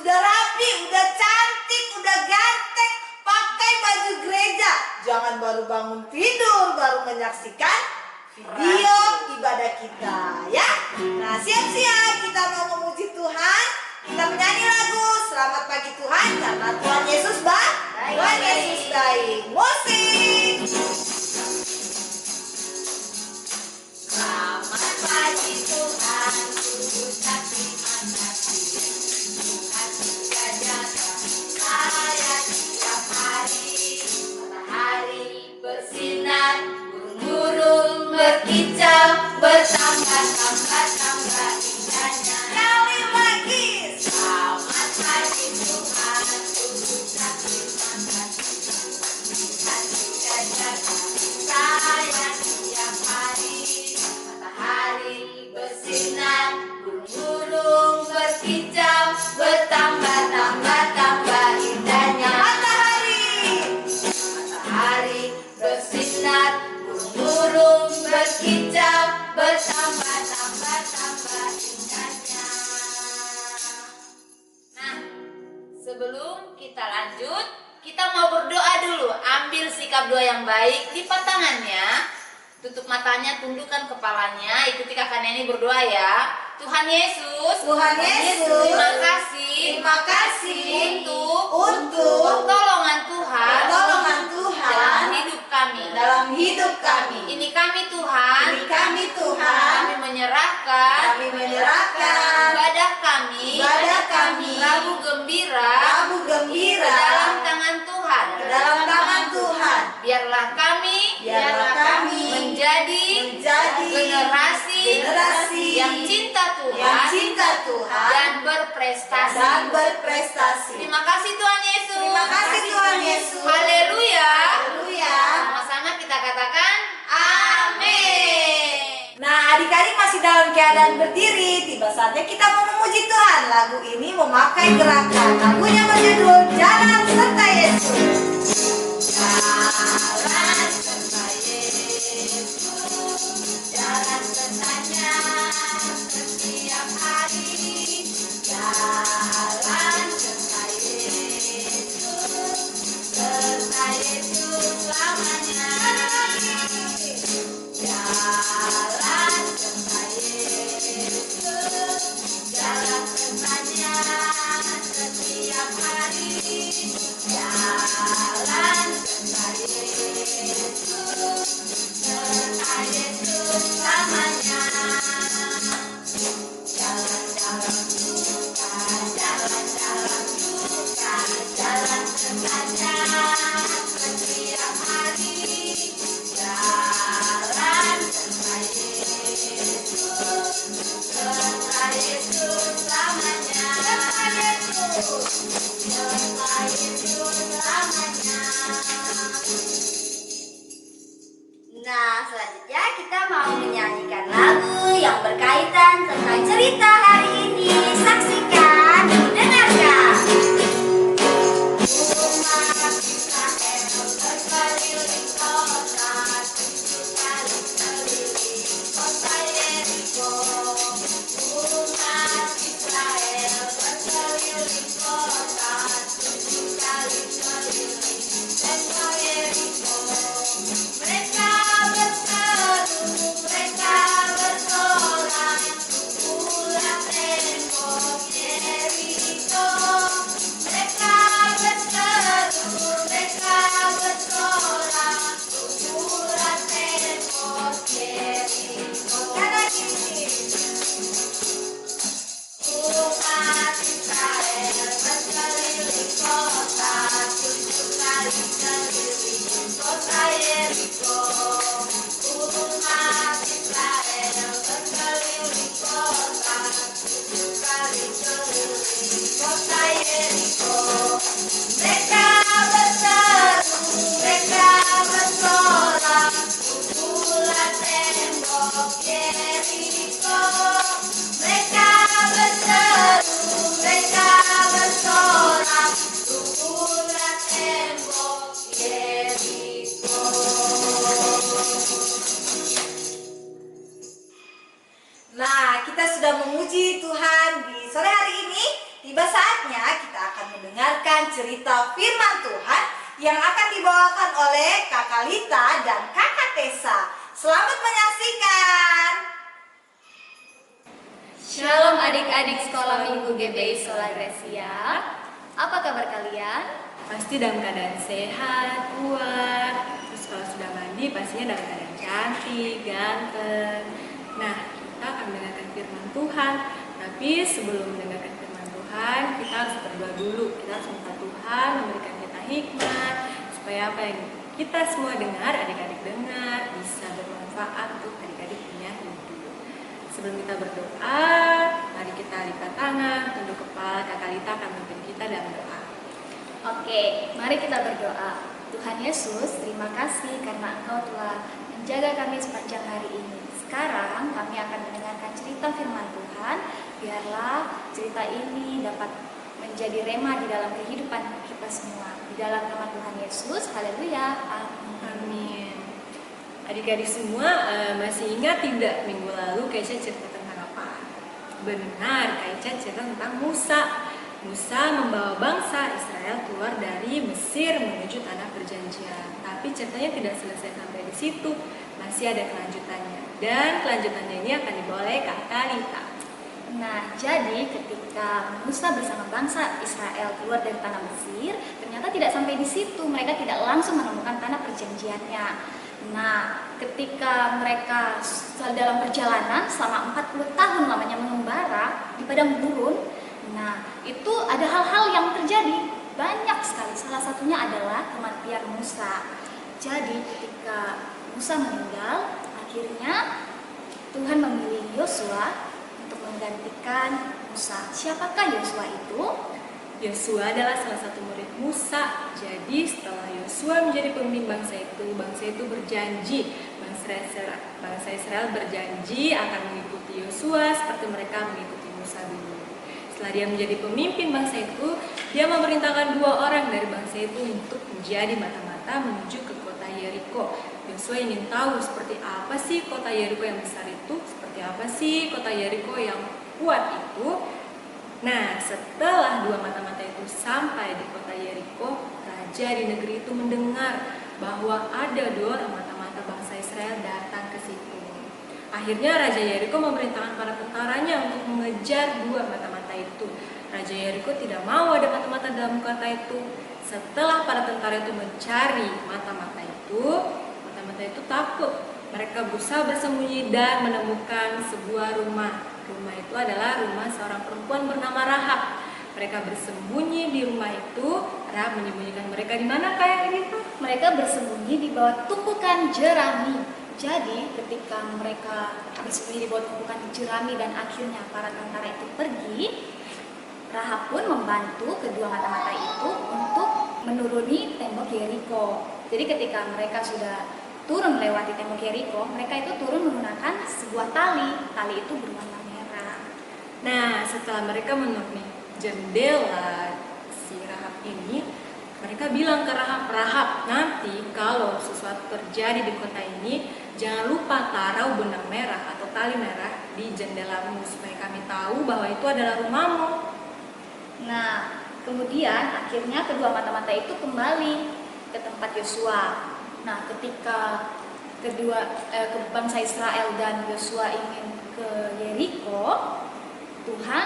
udah rapi, udah cantik, udah ganteng, pakai baju gereja. Jangan baru bangun tidur, baru menyaksikan video ibadah kita, ya. Nah, siap-siap kita mau memuji Tuhan. Kita menyanyi lagu Selamat Pagi Tuhan, karena Tuhan Yesus baik. Tuhan Yesus baik. Musik. Selamat pagi Tuhan, ku ucap terima kasih. Tuhan sudah jaga saya setiap hari. Matahari bersinar, burung-burung berkicau, bertambah-tambah indahnya. Kali lagi. Selamat pagi Tuhan, ku ucap terima kasih. Tuhan sudah jaga saya setiap hari. Matahari bersinar, burung-burung berkicau, bertambah-tambah indahnya. Matahari bersinar, burung-burung berkicau, bertambah-tambah indahnya. Nah, sebelum kita lanjut, kita mau berdoa dulu. Ambil sikap doa yang baik, lipat tangannya, tutup matanya, tundukkan kepalanya, ikuti kakak Neni berdoa ya. Tuhan Yesus, terima kasih untuk pertolongan Tuhan dalam hidup kami. Ini kami Tuhan, kami menyerahkan ibadah kami, Rabu Gembira dalam tangan Tuhan. Biarlah kami menjadi generasi yang cinta Tuhan dan berprestasi. Terima kasih Tuhan Yesus. Haleluya. Sama-sama kita katakan amin. Nah, adik-adik masih dalam keadaan berdiri. Tiba saatnya kita mau memuji Tuhan. Lagu ini memakai gerakan. Lagunya berjudul Jalan Serta Yesus. Jalan serta Yesus, jalan sertanya setiap hari. Jalan serta Yesus selamanya. Jalan serta Yesus, jalan sertanya setiap hari. Jalan serta Yesus selamanya. Jalan-jalan duka, jalan-jalan duka, jalan sertanya setiap hari. Jalan serta Yesus selamanya. Nah, selanjutnya kita mau menyanyikan lagu yang berkaitan tentang cerita hari ini. Saksikan, dengarkan. Umat Israel berkeliling kota, 7 kali keliling kota Yeriko. Umat Israel berkeliling kota, 7 kali keliling kota Yeriko. Mereka berseru, mereka bersorak, pukulah tembok Yeriko. Mereka berseru, mereka bersorak, pukulah tembok Yeriko. Umat Israel berkeliling kota, 7 kali keliling kota Yeriko. Umat Israel berkeliling kota, 7 kali keliling kota Yeriko. Mereka berseru, mereka bersorak, pukulah tembok Yeriko. Mereka berseru, mereka bersorak, pukulah tembok Yeriko. Nah, kita sudah memuji Tuhan di sore hari ini. tiba saatnya kita akan mendengarkan cerita firman Tuhan yang akan dibawakan oleh Kakak Lita dan Kakak Tessa. Selamat menyaksikan. Shalom adik-adik sekolah minggu GBI Sola Gracia. Apa kabar kalian? Pasti dalam keadaan sehat, kuat. Terus kalau sudah mandi pastinya dalam keadaan cantik, ganteng. Nah, kita akan mendengarkan firman Tuhan. Tapi sebelum mendengarkan firman Tuhan, kita harus berdoa dulu. Kita harus minta Tuhan memberikan kita hikmat supaya apa yang kita semua dengar, adik-adik dengar, bisa bermanfaat untuk adik-adik punya hidup. Sebelum kita berdoa, mari kita lipat tangan, tunduk kepala. Kakak Lita akan memimpin kita dalam doa. Oke, mari kita berdoa. Tuhan Yesus, terima kasih karena Engkau telah menjaga kami sepanjang hari ini. Sekarang kami akan mendengarkan cerita firman Tuhan. Biarlah cerita ini dapat menjadi rema di dalam kehidupan kita semua. Di dalam nama Tuhan Yesus, haleluya, amin. Amin. Adik-adik semua masih ingat tidak minggu lalu Kaica cerita tentang apa? Benar, Kaica cerita tentang Musa. Musa membawa bangsa Israel keluar dari Mesir menuju tanah perjanjian. Tapi ceritanya tidak selesai sampai di situ, masih ada kelanjutannya. Dan kelanjutannya ini akan dibawa oleh Kakak Lita. Nah, jadi ketika Musa bersama bangsa Israel keluar dari tanah Mesir, ternyata tidak sampai di situ. Mereka tidak langsung menemukan tanah perjanjiannya. Nah, ketika mereka dalam perjalanan selama 40 tahun lamanya mengembara di padang gurun, nah itu ada hal-hal yang terjadi banyak sekali. Salah satunya adalah kematian Musa. Jadi ketika Musa meninggal, akhirnya Tuhan memilih Yosua untuk menggantikan Musa. Siapakah Yosua itu? Yosua adalah salah satu murid Musa. Jadi setelah Yosua menjadi pemimpin bangsa itu berjanji, bangsa Israel berjanji akan mengikuti Yosua seperti mereka mengikuti Musa dulu. Setelah dia menjadi pemimpin bangsa itu, dia memerintahkan 2 orang dari bangsa itu untuk menjadi mata-mata menuju ke kota Yeriko. Yosua ingin tahu seperti apa sih kota Yeriko yang besar itu, seperti apa sih kota Yeriko yang kuat itu. Nah, setelah 2 mata-mata itu sampai di kota Yeriko, raja di negeri itu mendengar bahwa ada 2 orang mata-mata bangsa Israel datang ke situ. Akhirnya Raja Yeriko memerintahkan para tentaranya untuk mengejar 2 mata-mata itu. Raja Yeriko tidak mau ada mata-mata dalam kota itu. Setelah para tentara itu mencari mata-mata itu takut. Mereka berusaha bersembunyi dan menemukan sebuah rumah. Rumah itu adalah rumah seorang perempuan bernama Rahab. Mereka bersembunyi di rumah itu. Rahab menyembunyikan mereka di mana kayak gitu? Mereka bersembunyi di bawah tumpukan jerami. Jadi ketika mereka bersembunyi di bawah tumpukan jerami dan akhirnya para tentara itu pergi, Rahab pun membantu kedua mata-mata itu untuk menuruni tembok Yeriko. Jadi ketika mereka sudah turun melewati tembok Yeriko, mereka itu turun menggunakan sebuah tali. Tali itu berwarna merah. Nah, setelah mereka menuruni jendela si Rahab ini, mereka bilang ke Rahab, nanti kalau sesuatu terjadi di kota ini, jangan lupa taruh benang merah atau tali merah di jendelamu supaya kami tahu bahwa itu adalah rumahmu. Nah, kemudian akhirnya kedua mata-mata itu kembali ke tempat Yosua. Nah, ketika bangsa Israel dan Yosua ingin ke Yeriko, Tuhan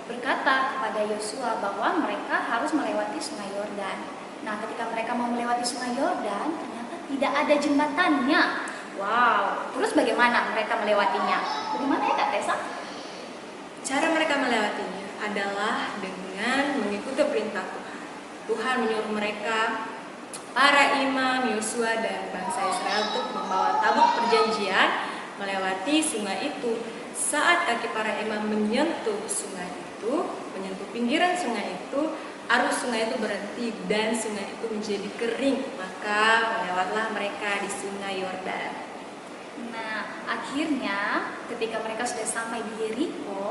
berkata kepada Yosua bahwa mereka harus melewati sungai Yordan. Nah, ketika mereka mau melewati sungai Yordan, ternyata tidak ada jembatannya. Wow, terus bagaimana mereka melewatinya? Bagaimana ya Kak Tessa? Cara mereka melewatinya adalah dengan mengikuti perintah Tuhan. Tuhan menyuruh mereka, para imam, Yosua dan bangsa Israel untuk membawa tabut perjanjian melewati sungai itu. Saat kaki para imam menyentuh sungai itu, menyentuh pinggiran sungai itu, arus sungai itu berhenti dan sungai itu menjadi kering. Maka melewatlah mereka di sungai Yordan. Nah, akhirnya ketika mereka sudah sampai di Yeriko,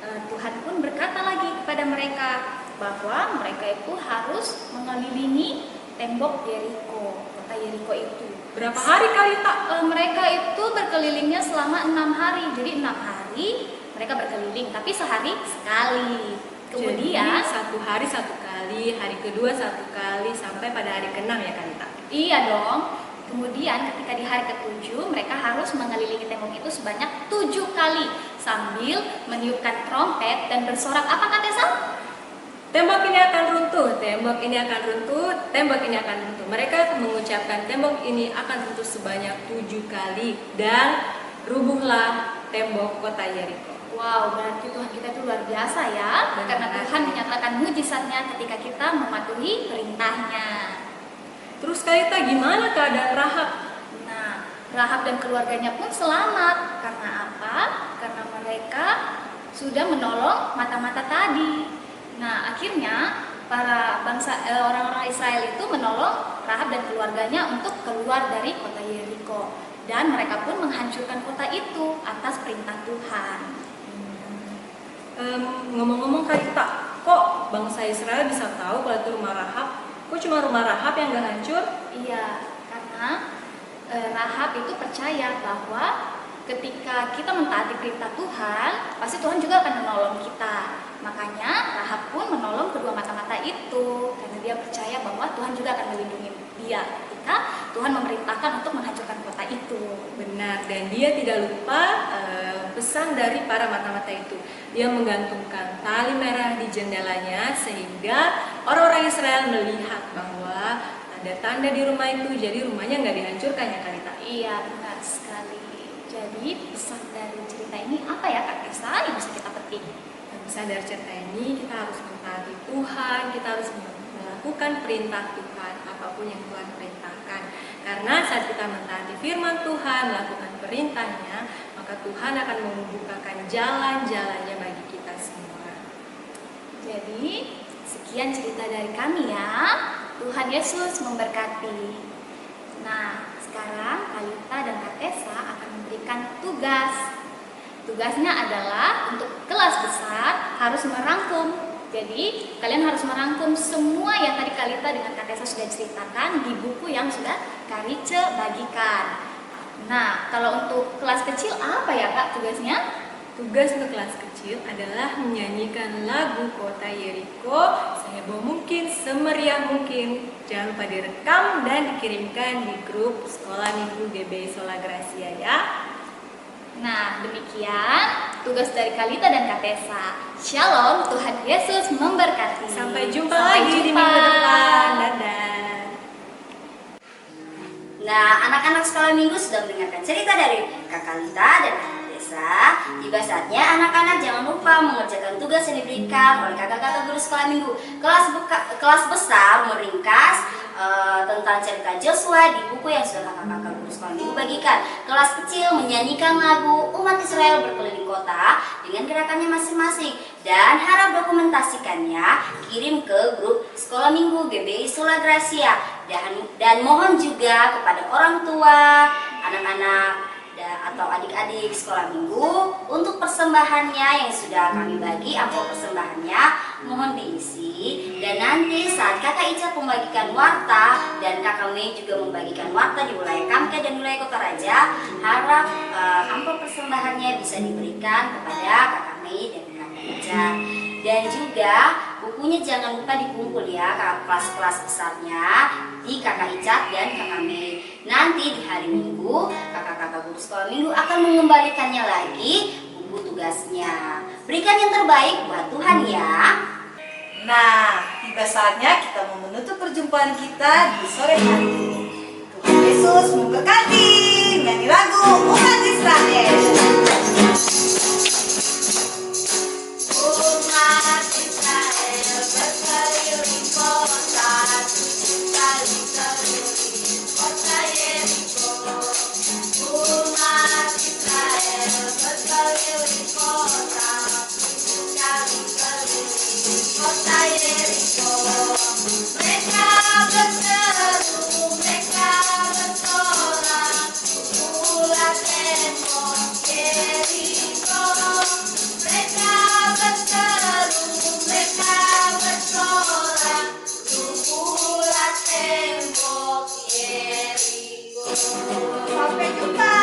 Tuhan pun berkata lagi kepada mereka bahwa mereka itu harus mengelilingi tembok Yeriko, kota Yeriko itu. Berapa hari kali tak? Mereka itu berkelilingnya selama 6 hari. Jadi 6 hari mereka berkeliling, tapi sehari sekali. Kemudian Jadi, satu hari satu kali, hari kedua satu kali, sampai pada hari ke-6 ya Kalita? iya dong. Kemudian ketika di hari ke-7 mereka harus mengelilingi tembok itu sebanyak 7 kali sambil meniupkan trompet dan bersorak apa Kak Tessa? Tembok ini akan runtuh, tembok ini akan runtuh, tembok ini akan runtuh. Mereka mengucapkan tembok ini akan runtuh sebanyak 7 kali dan rubuhlah tembok kota Yeriko. Wow, berarti Tuhan kita itu luar biasa ya. Benar. Karena Tuhan menyatakan mujizatnya ketika kita mematuhi perintahnya. Terus Kalita, gimana keadaan Rahab? Nah, Rahab dan keluarganya pun selamat. Karena apa? Karena mereka sudah menolong mata-mata tadi. Nah, akhirnya para orang-orang Israel itu menolong Rahab dan keluarganya untuk keluar dari kota Yeriko. Dan mereka pun menghancurkan kota itu atas perintah Tuhan. Ngomong-ngomong Kalita, kok bangsa Israel bisa tahu kalau itu rumah Rahab? Kok cuma rumah Rahab yang gak hancur? Iya, karena Rahab itu percaya bahwa ketika kita mentaati perintah Tuhan, pasti Tuhan juga akan menolong kita. Makanya Rahab pun menolong kedua mata-mata itu karena dia percaya bahwa Tuhan juga akan melindungi dia ketika Tuhan memerintahkan untuk menghancurkan kota itu. Benar, dan dia tidak lupa pesan dari para mata-mata itu. Dia menggantungkan tali merah di jendelanya sehingga orang-orang Israel melihat bahwa tanda-tanda di rumah itu, jadi rumahnya nggak dihancurkan ya Kalita? Iya, benar sekali. Jadi pesan dari cerita ini apa ya Kak Tessa yang bisa kita petik? Pesan dari cerita ini, kita harus mentaati Tuhan, kita harus melakukan perintah Tuhan, apapun yang Tuhan perintahkan. Karena saat kita mentaati firman Tuhan, melakukan perintahnya, maka Tuhan akan membukakan jalan-jalannya bagi kita semua. Jadi sekian cerita dari kami ya. Tuhan Yesus memberkati. Nah, sekarang Kalita dan Kak Tessa akan memberikan tugas. Tugasnya adalah untuk kelas besar harus merangkum. Jadi kalian harus merangkum semua yang tadi Kalita dengan Kak Tessa sudah ceritakan di buku yang sudah Kak Rice bagikan. Nah, kalau untuk kelas kecil apa ya Kak tugasnya? Tugas untuk kelas kecil adalah menyanyikan lagu Kota Yeriko seheboh mungkin, semeriah mungkin. Jangan lupa direkam dan dikirimkan di grup Sekolah Minggu GBI Sola Gracia ya. Nah, demikian tugas dari Kalita dan Kak Tessa. Shalom, Tuhan Yesus memberkati. Sampai jumpa Sampai lagi di jumpa. minggu depan. Dadah. Nah, anak-anak sekolah minggu sudah mendengarkan cerita dari Kak Kalita dan Kak Tessa. Tiba saatnya anak-anak jangan lupa mengerjakan tugas yang diberikan oleh kakak-kakak guru sekolah minggu. Kelas besar meringkas tentang cerita Joshua di buku yang sudah kakak-kakak guru sekolah minggu bagikan. Kelas kecil menyanyikan lagu umat Israel berkeliling kota dengan gerakannya masing-masing. Dan harap dokumentasikannya kirim ke grup sekolah minggu GBI Sola Gracia. Dan mohon juga kepada orang tua, anak-anak atau adik-adik sekolah minggu untuk persembahannya yang sudah kami bagi, amplop persembahannya mohon diisi. Dan nanti saat kakak Ica membagikan warta dan kakak Mei juga membagikan warta di wilayah Kamke dan wilayah Kota Raja, harap amplop persembahannya bisa diberikan kepada kakak Mei dan kakak Ica. Dan juga bukunya jangan lupa dikumpul ya kelas-kelas besarnya di kakak Ica dan kakak Mei. Nanti di hari Minggu kakak-kakak guru sekolah minggu akan mengembalikannya lagi buku tugasnya. Berikan yang terbaik buat Tuhan ya. Nah, tiba saatnya kita mau menutup perjumpaan kita di sore hari ini. Tuhan Yesus memberkati. Nyanyi lagu umat Israel. Umat Israel berkeliling kota, 7 kali keliling kota Yeriko. Umat Israel berkeliling kota, 7 kali keliling kota Yeriko. Mereka berseru, mereka bersorak, pukulah tembok Yeriko. Mereka berseru, mereka bersorak, pukulah tembok Yeriko. Sampai jumpa.